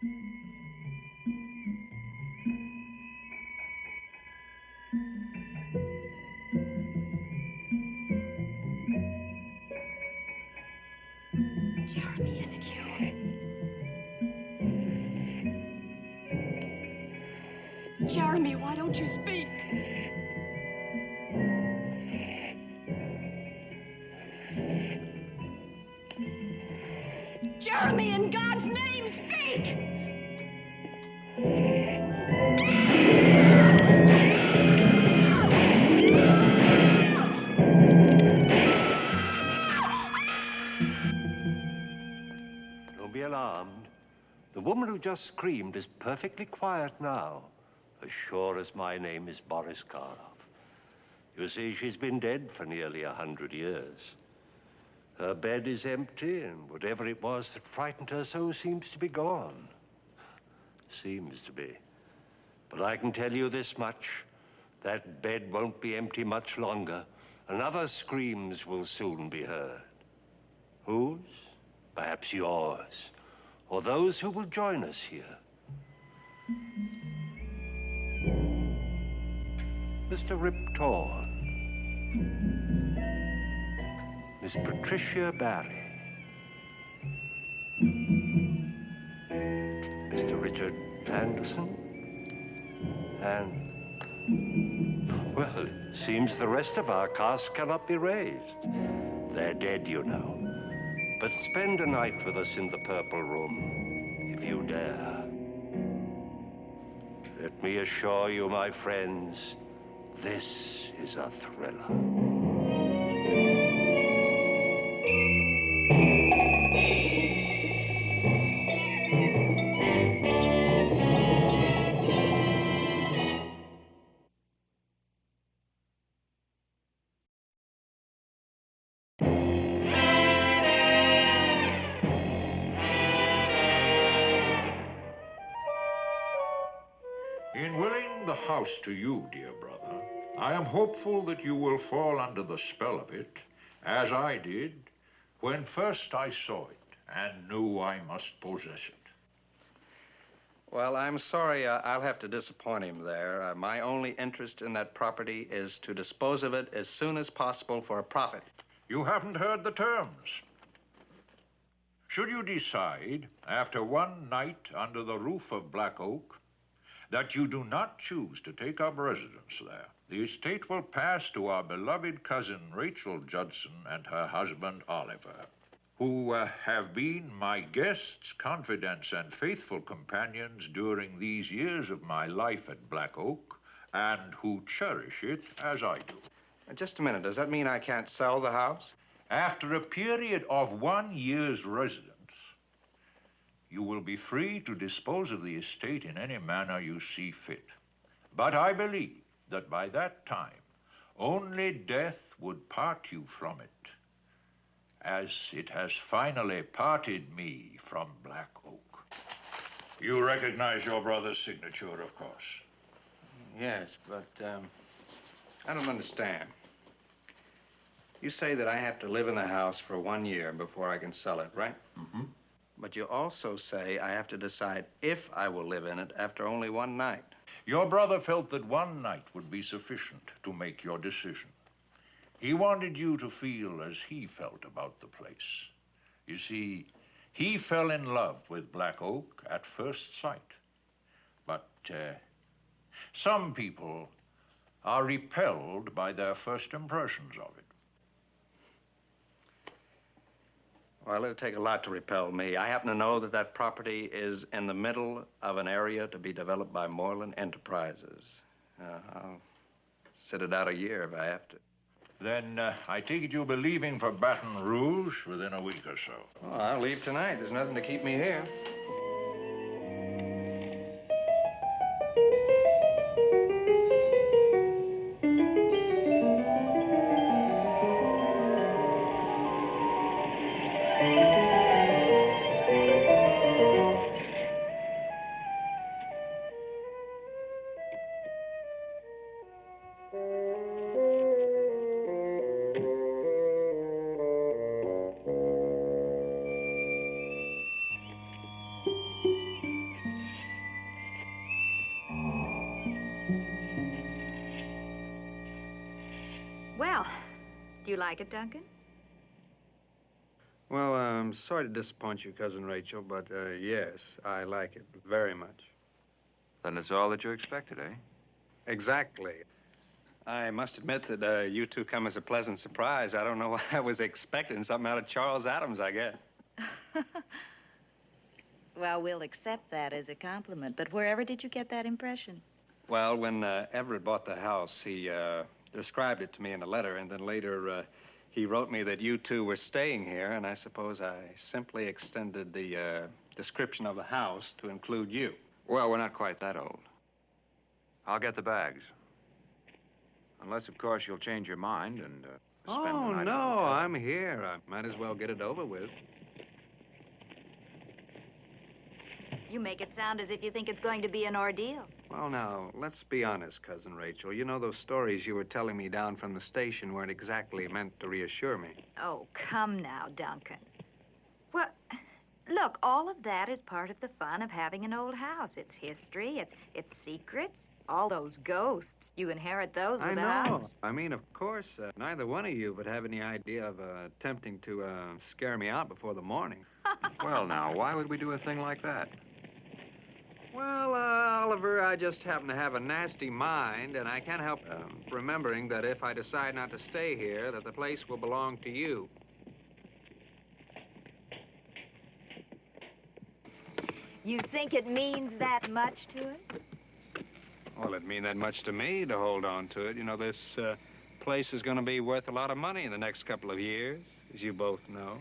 Jeremy, is it you? Jeremy, why don't you speak? Jeremy, in God's name, speak! Don't be alarmed. The woman who just screamed is perfectly quiet now, as sure as my name is Boris Karloff. You see, she's been dead for nearly 100 years. Her bed is empty, and whatever it was that frightened her so seems to be gone. Seems to be. But I can tell you this much. That bed won't be empty much longer, and other screams will soon be heard. Whose? Perhaps yours, or those who will join us here. Mr. Rip Torn, Miss Patricia Barry, Mr. Richard Anderson, and, well, it seems the rest of our cast cannot be raised. They're dead, you know. But spend a night with us in the Purple Room, if you dare. Let me assure you, my friends, this is a thriller. In willing the house to you, dear brother, I am hopeful that you will fall under the spell of it, as I did when first I saw it and knew I must possess it. Well, I'm sorry I'll have to disappoint him there. My only interest in that property is to dispose of it as soon as possible for a profit. You haven't heard the terms. Should you decide, after one night under the roof of Black Oak, that you do not choose to take up residence there, the estate will pass to our beloved cousin Rachel Judson and her husband Oliver, who have been my guests, confidants, and faithful companions during these years of my life at Black Oak, and who cherish it as I do. Just a minute. Does that mean I can't sell the house? After a period of 1 year's residence, you will be free to dispose of the estate in any manner you see fit. But I believe that by that time, only death would part you from it, as it has finally parted me from Black Oak. You recognize your brother's signature, of course. Yes, but I don't understand. You say that I have to live in the house for 1 year before I can sell it, right? Mm-hmm. But you also say I have to decide if I will live in it after only one night. Your brother felt that one night would be sufficient to make your decision. He wanted you to feel as he felt about the place. You see, he fell in love with Black Oak at first sight. But some people are repelled by their first impressions of it. Well, it'll take a lot to repel me. I happen to know that that property is in the middle of an area to be developed by Moreland Enterprises. I'll sit it out a year if I have to. Then I take it you'll be leaving for Baton Rouge within a week or so. Well, I'll leave tonight. There's nothing to keep me here. Well, do you like it, Duncan? Well, I'm sorry to disappoint you, Cousin Rachel, but yes, I like it very much. Then it's all that you expected, eh? Exactly. I must admit that you two come as a pleasant surprise. I don't know why I was expecting something out of Charles Adams, I guess. Well, we'll accept that as a compliment, but wherever did you get that impression? Well, when Everett bought the house, he described it to me in a letter, and then later he wrote me that you two were staying here, and I suppose I simply extended the description of the house to include you. Well, we're not quite that old. I'll get the bags. Unless, of course, you'll change your mind and spend the Oh, night. no, I'm here. I might as well get it over with. You make it sound as if you think it's going to be an ordeal. Well, now, let's be honest, Cousin Rachel. You know, those stories you were telling me down from the station weren't exactly meant to reassure me. Oh, come now, Duncan. Well, look, all of that is part of the fun of having an old house. It's history, it's secrets, all those ghosts. You inherit those with the house. I mean, of course, neither one of you would have any idea of attempting to scare me out before the morning. Well, now, why would we do a thing like that? Well, Oliver, I just happen to have a nasty mind, and I can't help remembering that if I decide not to stay here, that the place will belong to you. You think it means that much to us? Well, it'd mean that much to me to hold on to it. You know, this place is going to be worth a lot of money in the next couple of years, as you both know.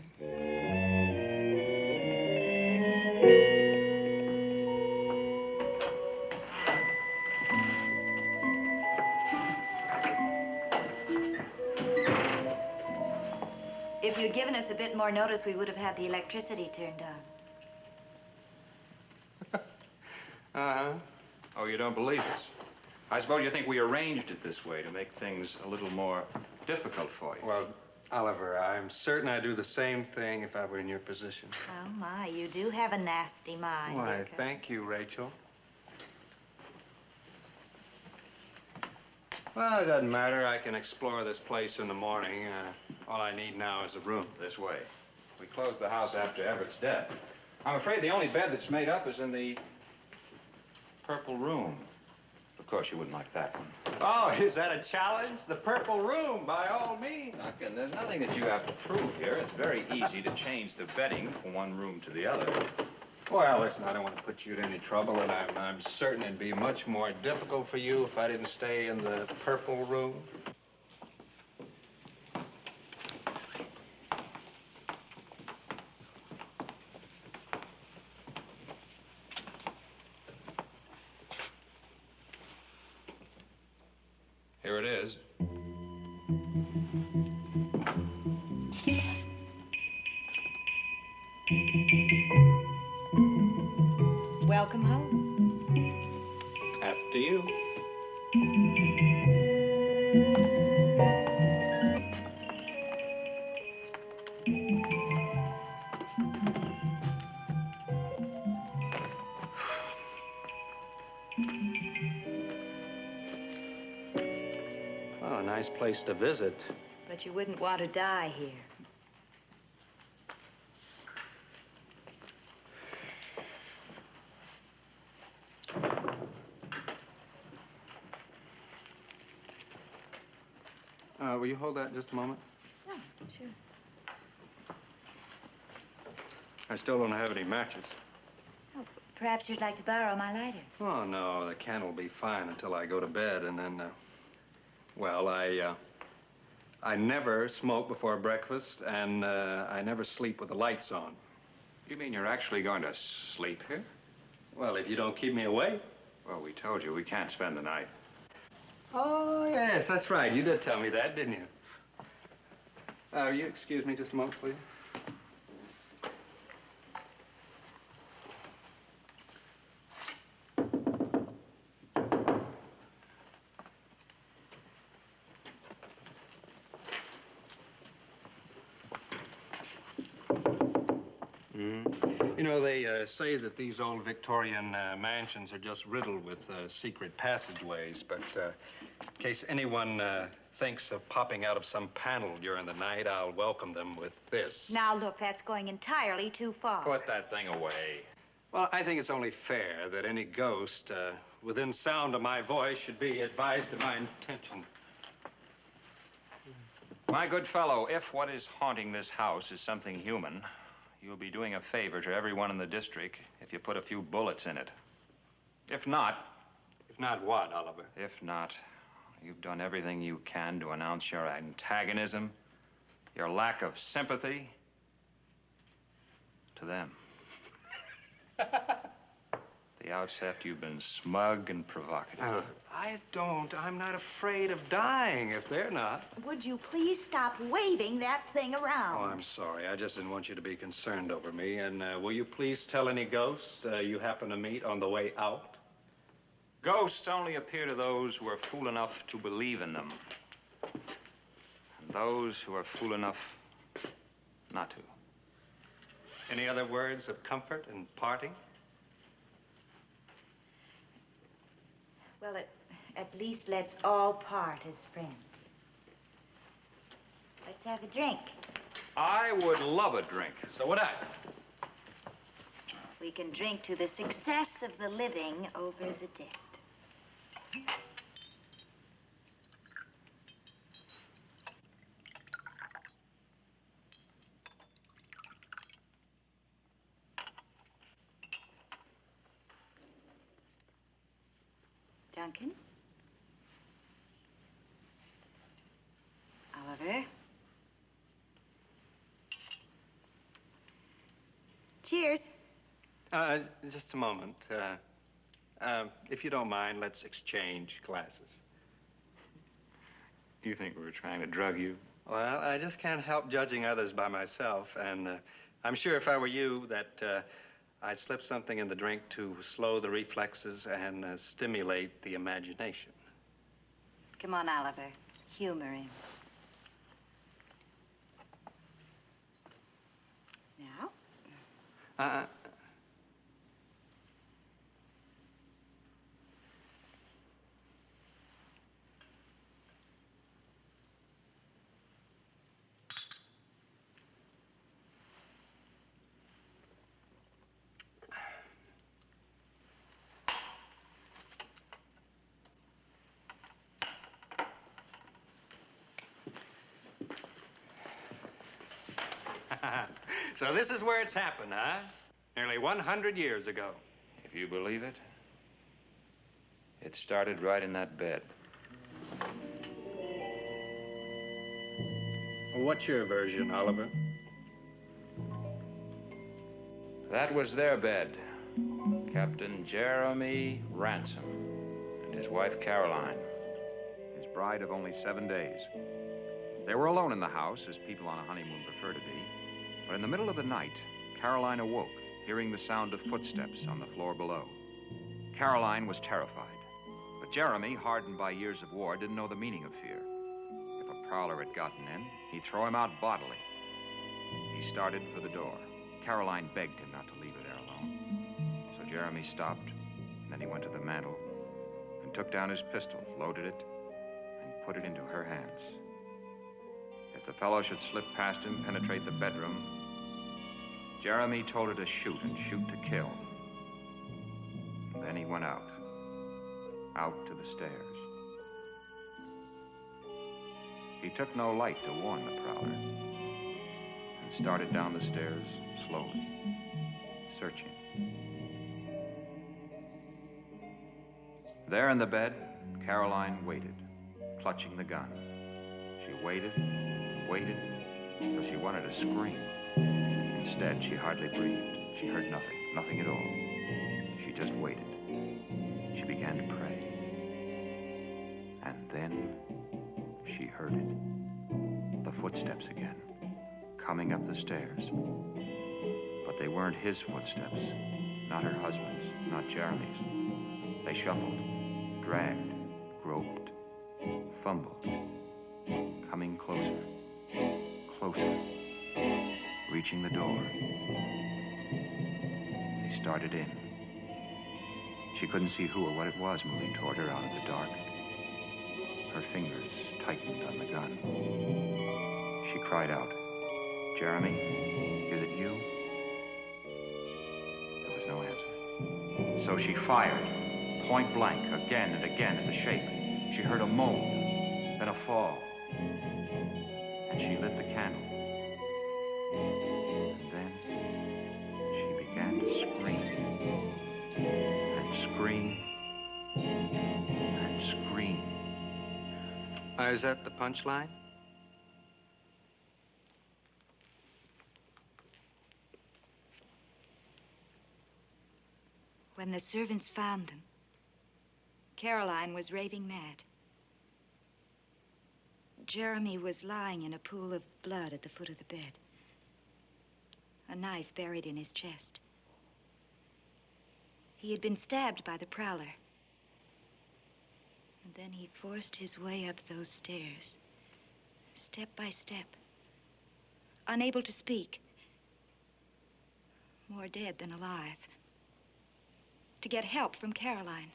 If you'd given us a bit more notice, we would have had the electricity turned on. Uh-huh. Oh, you don't believe us? I suppose you think we arranged it this way to make things a little more difficult for you. Well, Oliver, I'm certain I'd do the same thing if I were in your position. Oh, my, you do have a nasty mind. Why, thank you, Rachel. Well, it doesn't matter. I can explore this place in the morning. All I need now is a room. This way. We closed the house after Everett's death. I'm afraid the only bed that's made up is in the purple room. Of course, you wouldn't like that one. Oh, is that a challenge? The purple room, by all means. Duncan, there's nothing that you have to prove here. It's very easy to change the bedding from one room to the other. Well, listen, I don't want to put you to any trouble, and I'm certain it'd be much more difficult for you if I didn't stay in the purple room. Here it is. Welcome home. After you. Oh, a nice place to visit. But you wouldn't want to die here. Will you hold that just a moment? Oh, sure. I still don't have any matches. Oh, perhaps you'd like to borrow my lighter. Oh, no, the can will be fine until I go to bed, and then, well, I never smoke before breakfast, and I never sleep with the lights on. You mean you're actually going to sleep here? Well, if you don't keep me awake. Well, we told you we can't spend the night. Oh, yes, that's right. You did tell me that, didn't you? Will you excuse me just a moment, please? You know, they say that these old Victorian mansions are just riddled with secret passageways, but in case anyone thinks of popping out of some panel during the night, I'll welcome them with this. Now, look, that's going entirely too far. Put that thing away. Well, I think it's only fair that any ghost within sound of my voice should be advised of my intention. My good fellow, if what is haunting this house is something human, you'll be doing a favor to everyone in the district if you put a few bullets in it. If not... If not what, Oliver? If not, you've done everything you can to announce your antagonism, your lack of sympathy to them. At the outset, you've been smug and provocative. I'm not afraid of dying if they're not. Would you please stop waving that thing around? Oh, I'm sorry. I just didn't want you to be concerned over me. And will you please tell any ghosts you happen to meet on the way out? Ghosts only appear to those who are fool enough to believe in them. And those who are fool enough not to. Any other words of comfort in parting? Well, at least let's all part as friends. Let's have a drink. I would love a drink. So would I. We can drink to the success of the living over the dead. Duncan? Oliver? Cheers. Just a moment. If you don't mind, let's exchange glasses. You think we were trying to drug you? Well, I just can't help judging others by myself, and I'm sure if I were you that I'd slip something in the drink to slow the reflexes and stimulate the imagination. Come on, Oliver. Humor him. Now? So this is where it's happened, huh? Nearly 100 years ago. If you believe it, it started right in that bed. Well, what's your version, Oliver? That was their bed. Captain Jeremy Ransom and his wife Caroline. His bride of only 7 days. They were alone in the house, as people on a honeymoon prefer to be. But in the middle of the night, Caroline awoke, hearing the sound of footsteps on the floor below. Caroline was terrified. But Jeremy, hardened by years of war, didn't know the meaning of fear. If a prowler had gotten in, he'd throw him out bodily. He started for the door. Caroline begged him not to leave her there alone. So Jeremy stopped, and then he went to the mantel and took down his pistol, loaded it, and put it into her hands. If the fellow should slip past him, penetrate the bedroom, Jeremy told her to shoot and shoot to kill. And then he went out to the stairs. He took no light to warn the prowler and started down the stairs slowly, searching. There in the bed, Caroline waited, clutching the gun. She waited, waited, till she wanted to scream. Instead, she hardly breathed. She heard nothing, nothing at all. She just waited. She began to pray. And then she heard it. The footsteps again, coming up the stairs. But they weren't his footsteps, not her husband's, not Jeremy's. They shuffled, dragged, groped, fumbled, coming closer, closer, reaching the door. They started in. She couldn't see who or what it was moving toward her out of the dark. Her fingers tightened on the gun. She cried out, "Jeremy, is it you?" There was no answer. So she fired, point blank, again and again at the shape. She heard a moan, then a fall. And she lit the candle. And then she began to scream. And scream. And scream. Is that the punchline? When the servants found them, Caroline was raving mad. Jeremy was lying in a pool of blood at the foot of the bed, a knife buried in his chest. He had been stabbed by the prowler. And then he forced his way up those stairs, step by step, unable to speak, more dead than alive, to get help from Caroline.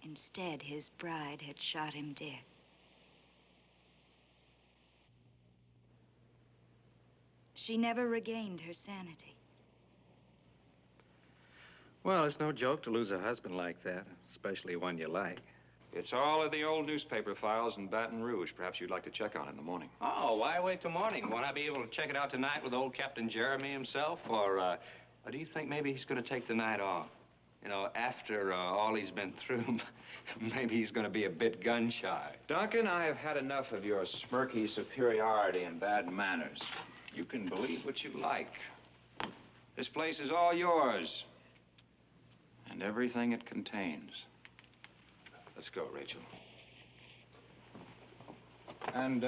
Instead, his bride had shot him dead. She never regained her sanity. Well, it's no joke to lose a husband like that, especially one you like. It's all of the old newspaper files in Baton Rouge. Perhaps you'd like to check on it in the morning. Oh, why wait till morning? Won't I be able to check it out tonight with old Captain Jeremy himself? Or do you think maybe he's going to take the night off? You know, after all he's been through, maybe he's going to be a bit gun-shy. Duncan, I have had enough of your smirky superiority and bad manners. You can believe what you like. This place is all yours. And everything it contains. Let's go, Rachel. And,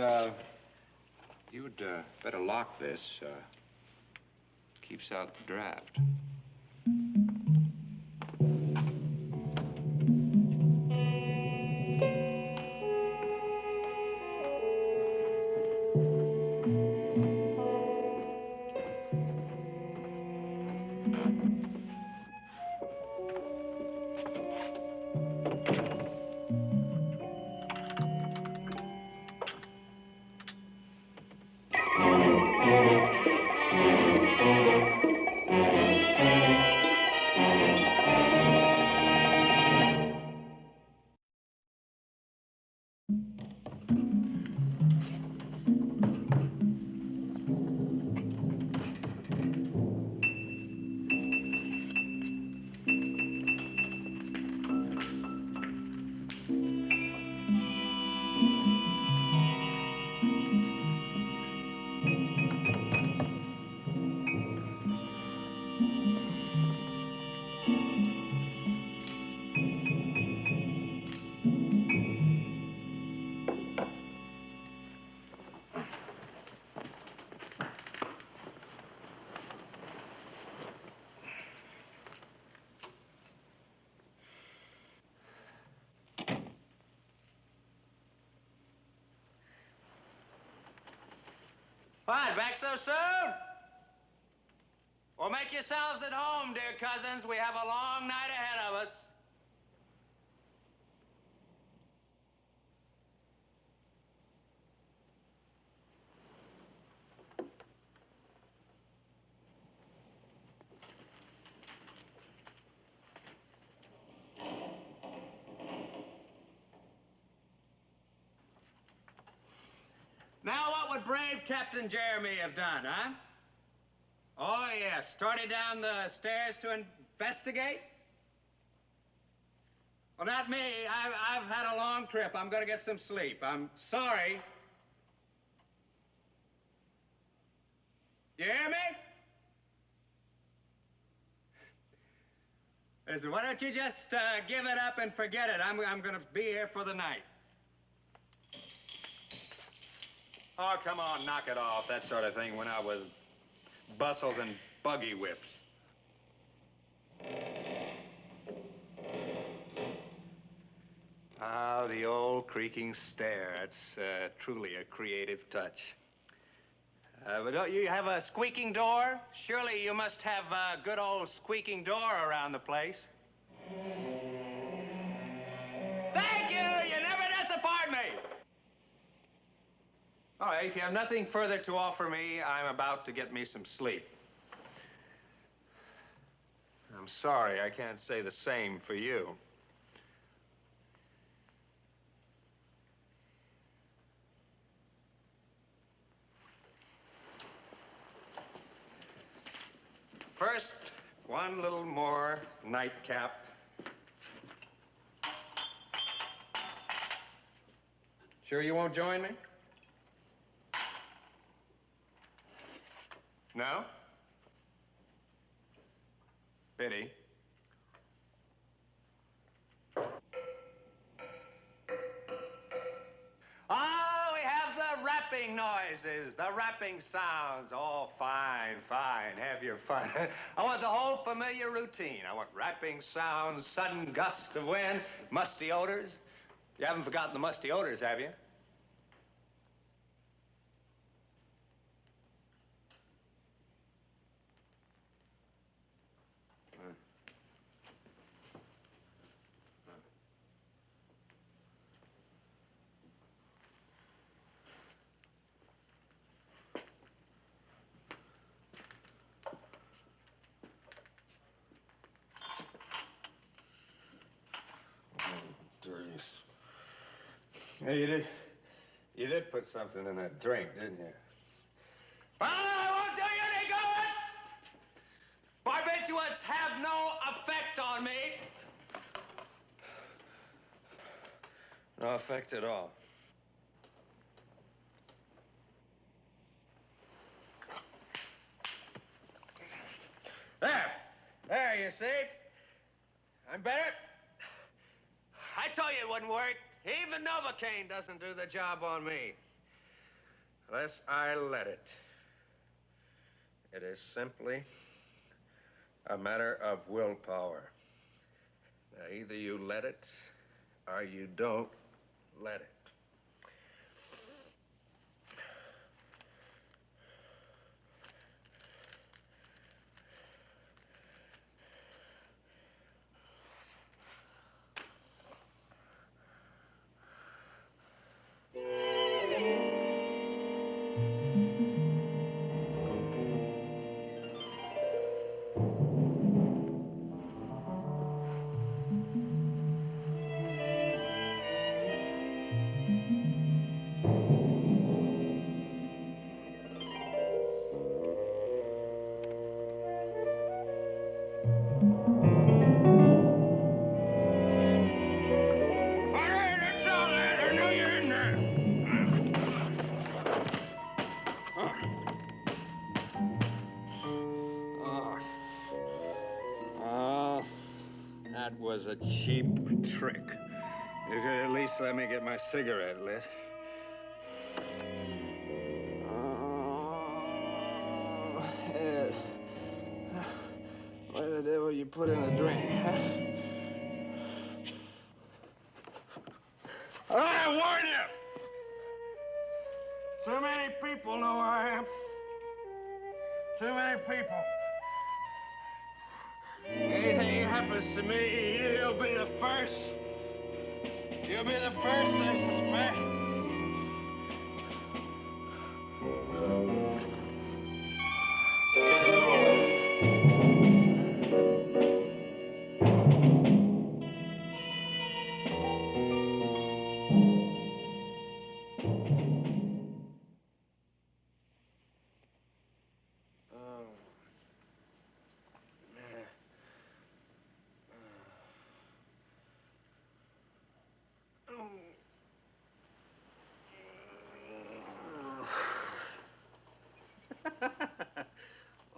you'd better lock this. Keeps out the draft. What, back so soon? Well, make yourselves at home, dear cousins. We have a long night ahead of us. Now, what would brave Captain Jeremy have done, huh? Oh, yes, started down the stairs to investigate? Well, not me. I've had a long trip. I'm going to get some sleep. I'm sorry. You hear me? Listen, why don't you just give it up and forget it? I'm going to be here for the night. Oh, come on, knock it off. That sort of thing went out with bustles and buggy whips. Ah, the old creaking stair. That's truly a creative touch. But don't you have a squeaking door? Surely you must have a good old squeaking door around the place. There! All right, if you have nothing further to offer me, I'm about to get me some sleep. I'm sorry, I can't say the same for you. First, one little more nightcap. Sure you won't join me? No? Pity. Oh, we have the rapping noises, the rapping sounds. Oh, fine, fine. Have your fun. I want the whole familiar routine. I want rapping sounds, sudden gust of wind, musty odors. You haven't forgotten the musty odors, have you? Yeah, you did put something in that drink, didn't you? Well, I won't do you any good! Barbiturates have no effect on me. No effect at all. There, you see? I'm better. I told you it wouldn't work. Even Novocaine doesn't do the job on me. Unless I let it. It is simply a matter of willpower. Now, either you let it or you don't let it. That was a cheap trick. You could at least let me get my cigarette lit. Oh, Ed. What the devil you put in the drink, huh? I warn you! Too many people know where I am. Too many people. Anything happens to me, you'll be the first. You'll be the first I suspect.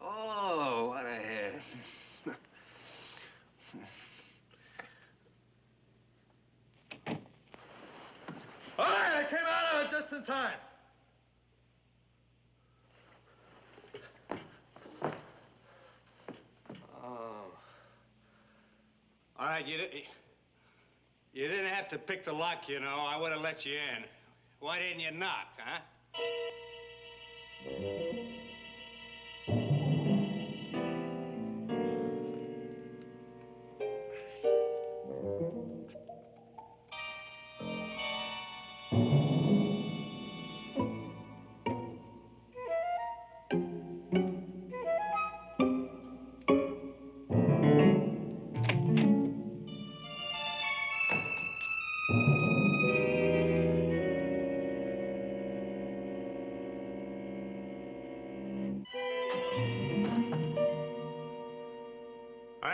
Oh, what a head. All right, I came out of it just in time. Oh. All right, you didn't have to pick the lock, you know. I would have let you in. Why didn't you knock, huh?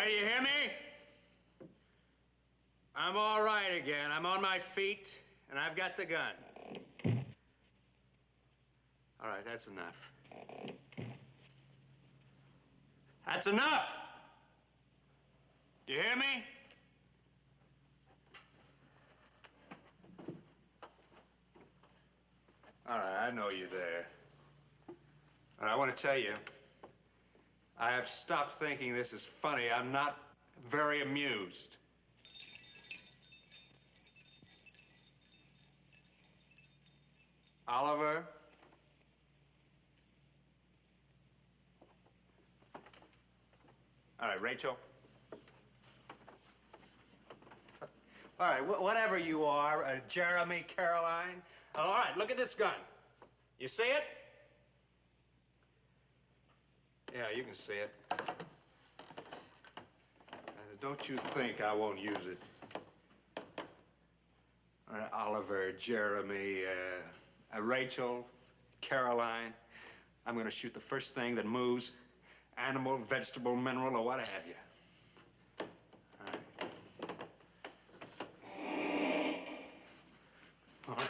right, you hear me? I'm all right again. I'm on my feet, and I've got the gun. All right, that's enough. That's enough! You hear me? All right, I know you're there. And I want to tell you, I have stopped thinking this is funny. I'm not very amused. Oliver? All right, Rachel. All right, whatever you are, Jeremy, Caroline. All right, look at this gun. You see it? Yeah, you can see it. Don't you think I won't use it? All right, Oliver, Jeremy, Rachel, Caroline. I'm going to shoot the first thing that moves, animal, vegetable, mineral, or what have you. All right.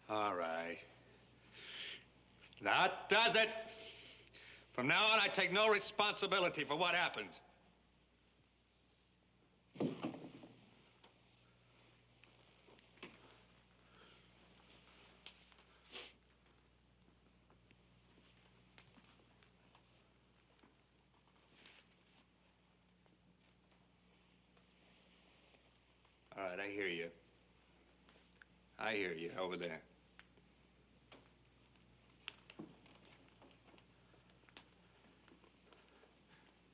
All right. That does it. From now on, I take no responsibility for what happens. All right, I hear you. I hear you over there.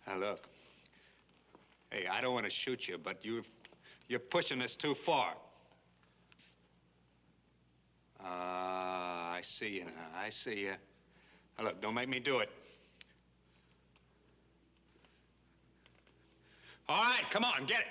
Now, look. Hey, I don't want to shoot you, but you're pushing this too far. I see you now. I see you. Now, look, don't make me do it. All right, come on, get it.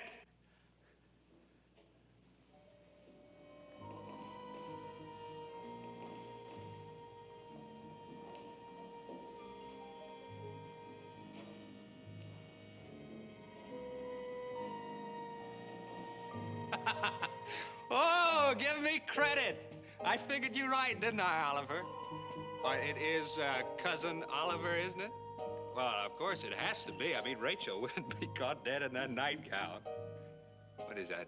Oh, give me credit. I figured you right, didn't I, Oliver? It is Cousin Oliver, isn't it? Well, of course it has to be. I mean, Rachel wouldn't be caught dead in that nightgown. What is that?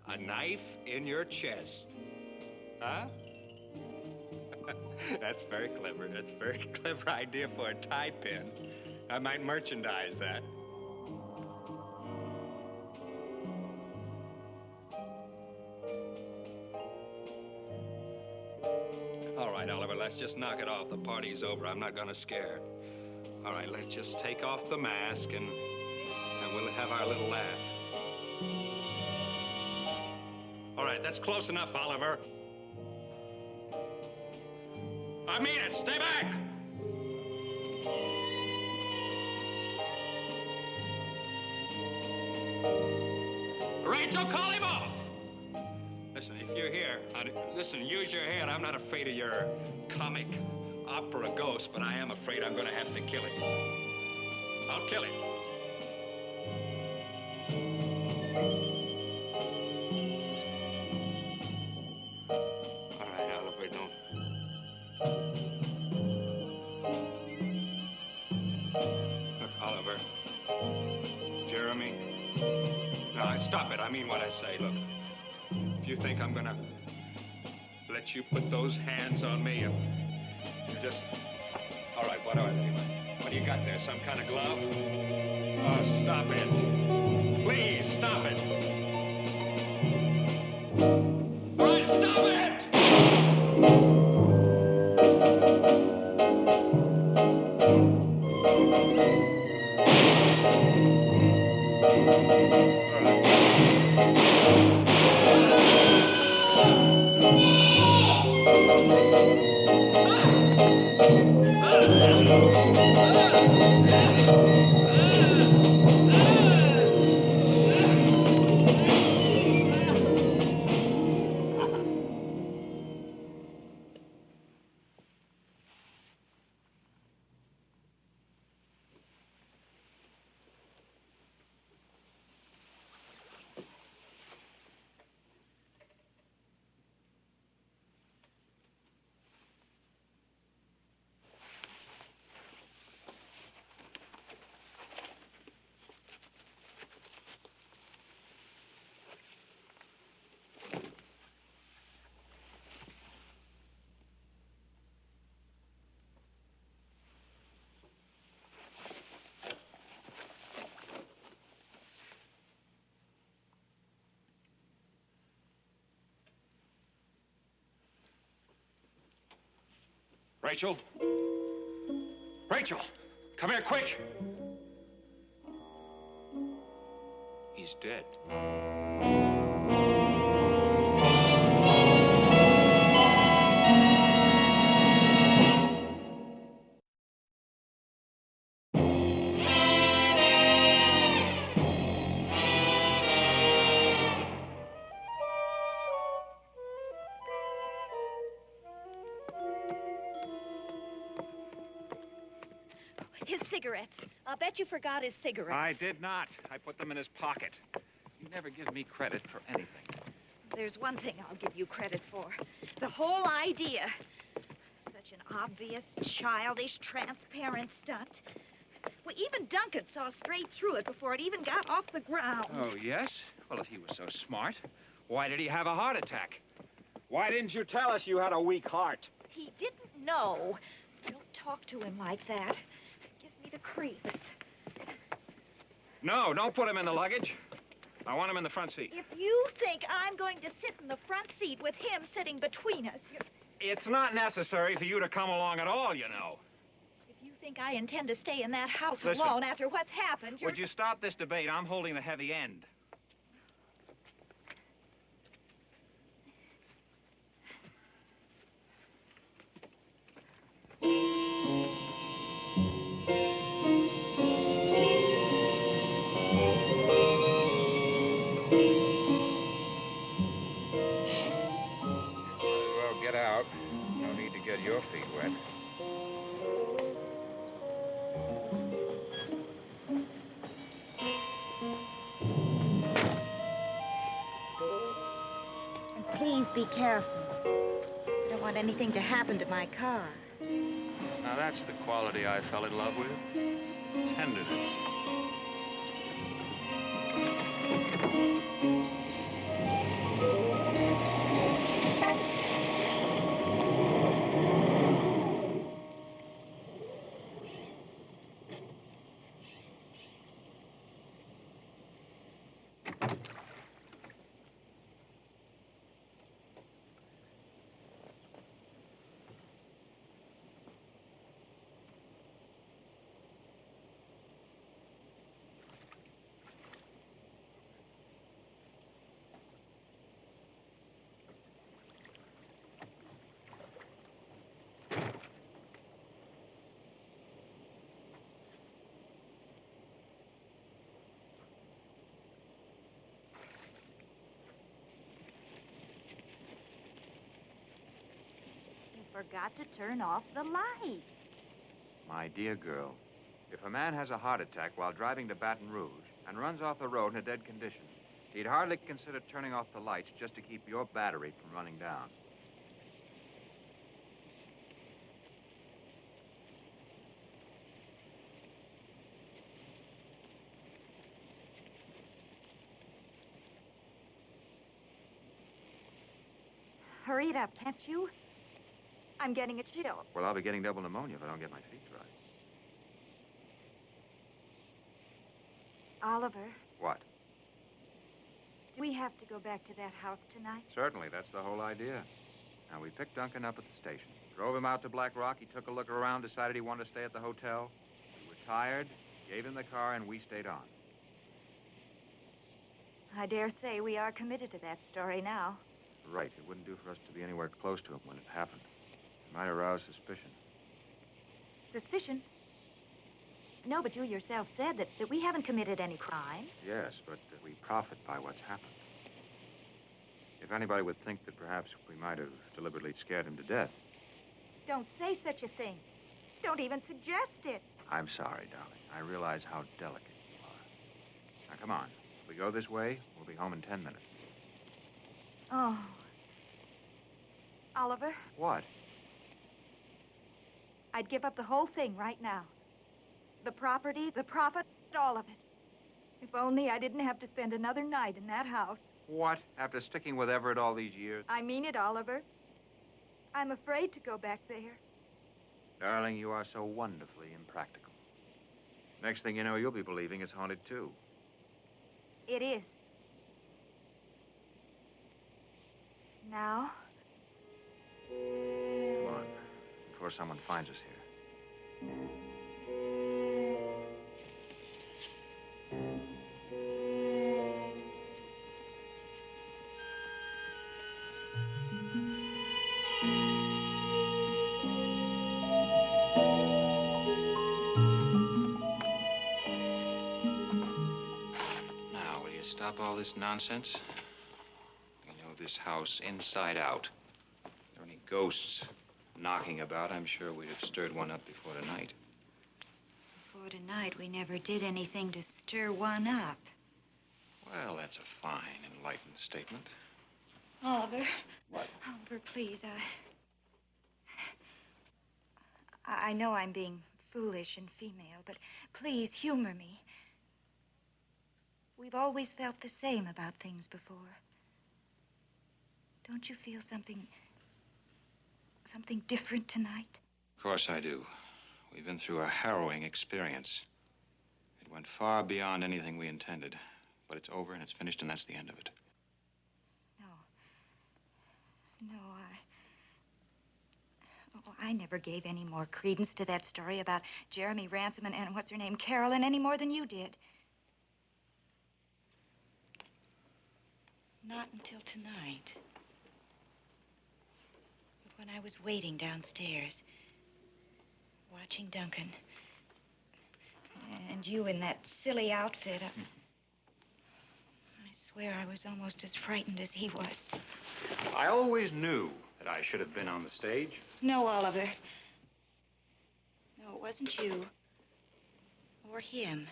A knife in your chest? Huh? That's very clever. That's a very clever idea for a tie pin. I might merchandise that. All right, Oliver, let's just knock it off. The party's over. I'm not gonna scare. All right, let's just take off the mask and we'll have our little laugh. All right, that's close enough, Oliver. I mean it. Stay back. Rachel, call him off. Listen, if you're here, listen, use your head. I'm not afraid of your comic opera ghost, but I am afraid I'm going to have to kill him. I'll kill him. All right, Oliver, don't. Look, Oliver. Jeremy. No, stop it. I mean what I say. Look. If you think I'm gonna let you put those hands on me, you just... All right, what are they? What do you got there, some kind of glove? Oh, stop it. Please, stop it. All right, stop it! Rachel? Rachel! Come here, quick! He's dead. His cigarettes. I'll bet you forgot his cigarettes. I did not. I put them in his pocket. You never give me credit for anything. There's one thing I'll give you credit for. The whole idea. Such an obvious, childish, transparent stunt. Well, even Duncan saw straight through it before it even got off the ground. Oh, yes? Well, if he was so smart, why did he have a heart attack? Why didn't you tell us you had a weak heart? He didn't know. Don't talk to him like that. Gives me the creeps. No, don't put him in the luggage. I want him in the front seat. If you think I'm going to sit in the front seat with him sitting between us, It's not necessary for you to come along at all, you know. if you think I intend to stay in that house Listen. alone after what's happened, Would you stop this debate? I'm holding the heavy end. Well, get out. No need to get your feet wet. And please be careful. I don't want anything to happen to my car. Now, that's the quality I fell in love with. Tenderness. Forgot to turn off the lights. My dear girl, if a man has a heart attack while driving to Baton Rouge and runs off the road in a dead condition, he'd hardly consider turning off the lights just to keep your battery from running down. Hurry it up, can't you? I'm getting a chill. Well, I'll be getting double pneumonia if I don't get my feet dry. Oliver, What? Do we have to go back to that house tonight? Certainly, that's the whole idea. Now, we picked Duncan up at the station, drove him out to Black Rock. He took a look around, decided he wanted to stay at the hotel. We were tired, gave him the car, and we stayed on. I dare say we are committed to that story now. Right. It wouldn't do for us to be anywhere close to him when it happened. It might arouse suspicion. Suspicion? No, but you yourself said that we haven't committed any crime. Yes, but we profit by what's happened. If anybody would think that perhaps we might have deliberately scared him to death. Don't say such a thing. Don't even suggest it. I'm sorry, darling. I realize how delicate you are. Now, come on. If we go this way, we'll be home in 10 minutes. Oh. Oliver, What? I'd give up the whole thing right now. The property, the profit, all of it. If only I didn't have to spend another night in that house. What? After sticking with Everett all these years? I mean it, Oliver. I'm afraid to go back there. Darling, you are so wonderfully impractical. Next thing you know, you'll be believing it's haunted, too. It is. Now? Come on, before someone finds us here. Now, will you stop all this nonsense? You know this house inside out. If there are any ghosts knocking about, I'm sure we'd have stirred one up before tonight. Before tonight, we never did anything to stir one up. Well, that's a fine, enlightened statement. Oliver. What? Oliver, please, I know I'm being foolish and female, but please humor me. We've always felt the same about things before. Don't you feel something different tonight? Of course I do. We've been through a harrowing experience. It went far beyond anything we intended. But it's over and it's finished and that's the end of it. No, I never gave any more credence to that story about Jeremy Ransom and what's her name, Carolyn, any more than you did. Not until tonight. But when I was waiting downstairs, watching Duncan, and you in that silly outfit, I swear I was almost as frightened as he was. I always knew that I should have been on the stage. No, Oliver. No, it wasn't you. Or him.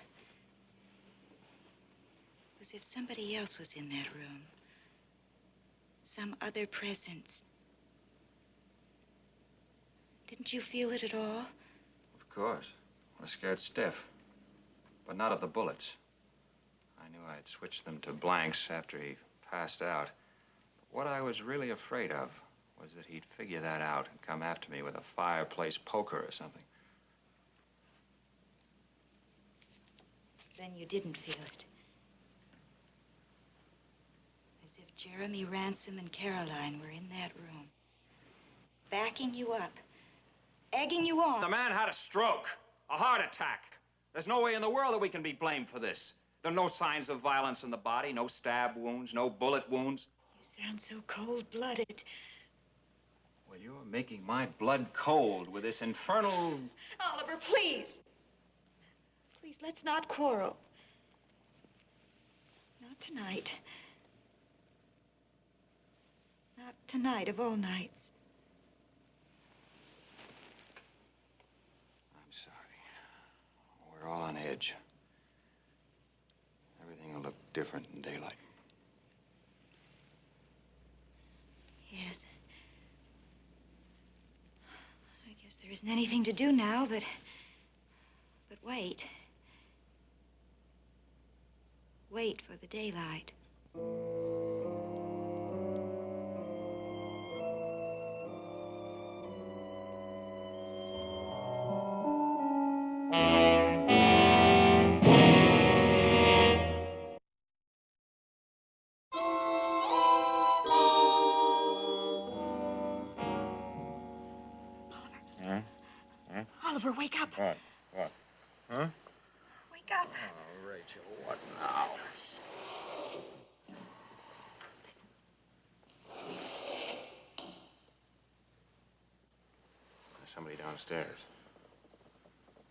It was if somebody else was in that room. Some other presence. Didn't you feel it at all? Of course. I was scared stiff. But not of the bullets. I knew I'd switched them to blanks after he passed out. But what I was really afraid of was that he'd figure that out and come after me with a fireplace poker or something. Then you didn't feel it. As if Jeremy Ransom and Caroline were in that room. Backing you up. Egging you on. The man had a stroke, a heart attack. There's no way in the world that we can be blamed for this. There are no signs of violence in the body, no stab wounds, no bullet wounds. You sound so cold-blooded. Well, you're making my blood cold with this infernal... Oliver, please. Please, let's not quarrel. Not tonight. Not tonight of all nights. I'm sorry. We're all on edge. Everything will look different in daylight. Yes. I guess there isn't anything to do now, but wait. Wait for the daylight. Oliver, wake up. What? What? Huh? Wake up. Oh, Rachel, what now? There's somebody downstairs.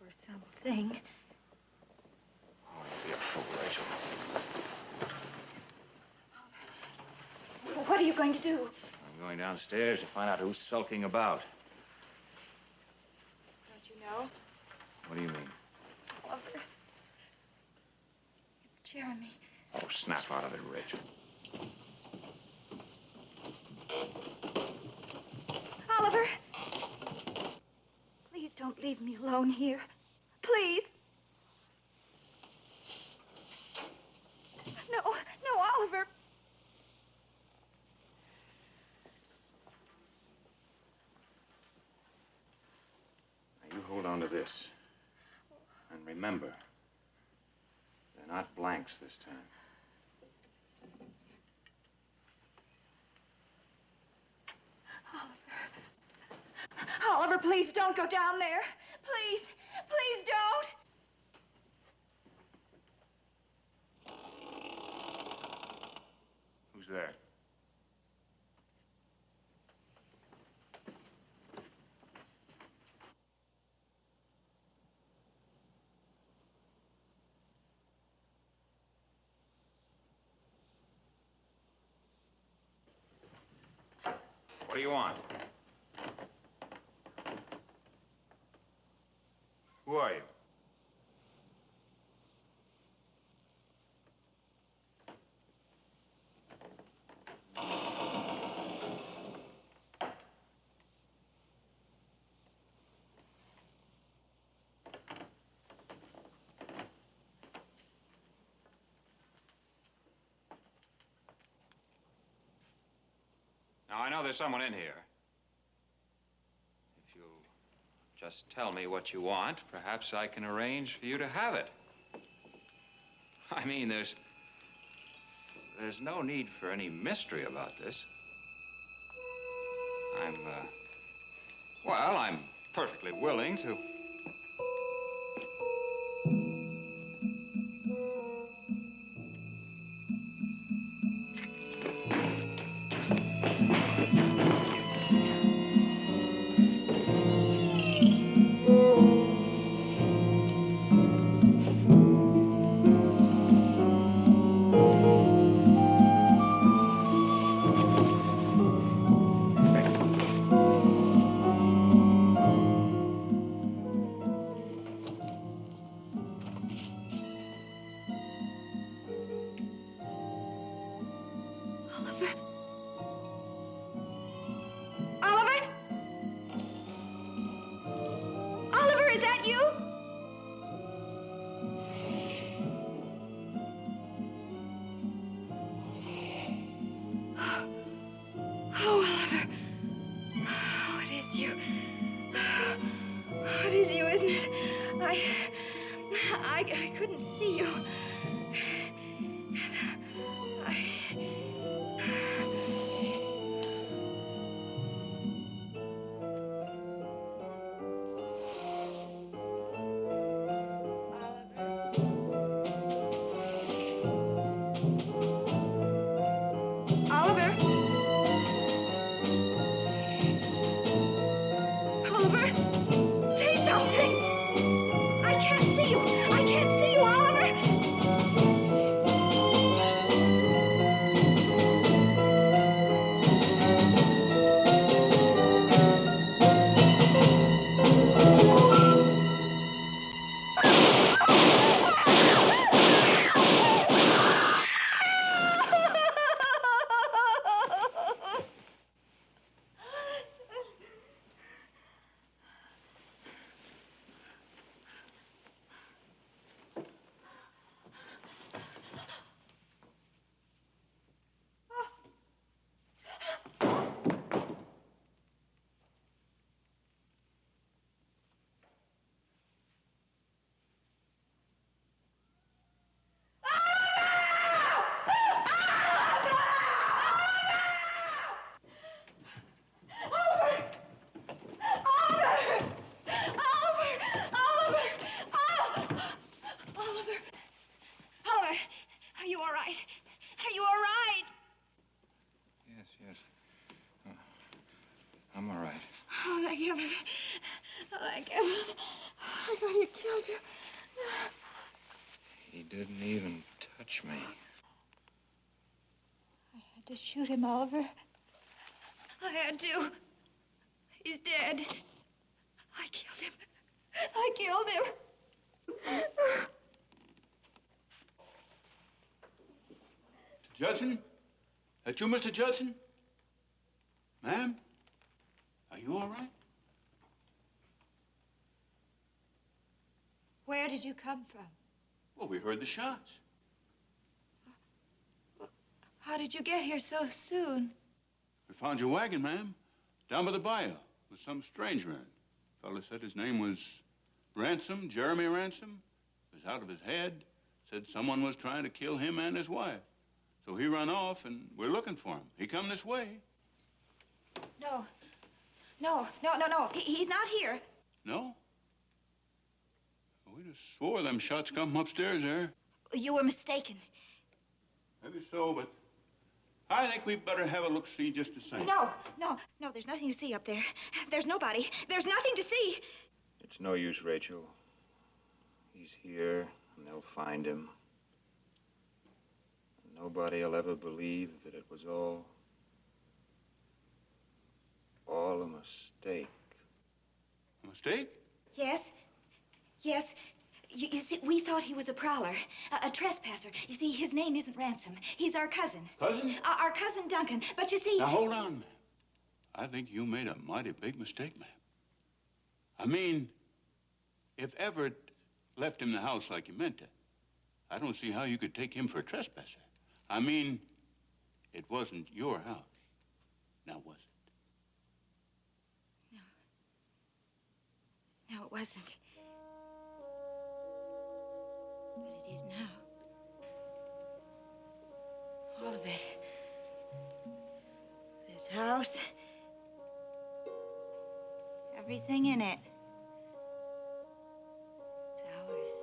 Or something. Oh, don't be a fool, Rachel. Well, what are you going to do? I'm going downstairs to find out who's sulking about. Don't you know? What do you mean? Oliver. It's Jeremy. Oh, snap out of it, Rachel. Oliver! Please don't leave me alone here. Please. No, Oliver. Now, you hold on to this. And remember, they're not blanks this time. Oliver, please don't go down there. Please, please don't. Who's there? What do you want? Who are you? Now, I know there's someone in here. If you'll just tell me what you want, perhaps I can arrange for you to have it. I mean, there's no need for any mystery about this. I'm perfectly willing to... Oliver, is that you? Oh, Oliver. Oh, it is you. Oh, it is you, isn't it? I couldn't see you. Oliver? Oliver? Say something! I can't see you! I can't see you, Oliver! you all right? Are you all right? Yes. I'm all right. Oh, thank heaven. Oh, thank heaven. I thought he killed you. He didn't even touch me. I had to shoot him, Oliver. I had to. He's dead. I killed him. I killed him. Judson? That you, Mr. Judson? Ma'am? Are you all right? Where did you come from? Well, we heard the shots. How did you get here so soon? We found your wagon, ma'am, down by the bayou with some stranger in it. Fellow said his name was Ransom, Jeremy Ransom. Was out of his head. Said someone was trying to kill him and his wife. So he run off, and we're looking for him. He come this way. No. He's not here. No? We just swore them shots come from upstairs there. You were mistaken. Maybe so, but I think we'd better have a look-see just the same. No, there's nothing to see up there. There's nobody. There's nothing to see. It's no use, Rachel. He's here, and they'll find him. Nobody will ever believe that it was all a mistake. A mistake? Yes. You see, we thought he was a prowler, a trespasser. You see, his name isn't Ransom. He's our cousin. Cousin? Our cousin Duncan. But you see... Now, hold on, ma'am. I think you made a mighty big mistake, ma'am. I mean, if Everett left him the house like you meant to, I don't see how you could take him for a trespasser. I mean, it wasn't your house. Now, was it? No, it wasn't. But it is now. All of it. This house. Everything in it. It's ours.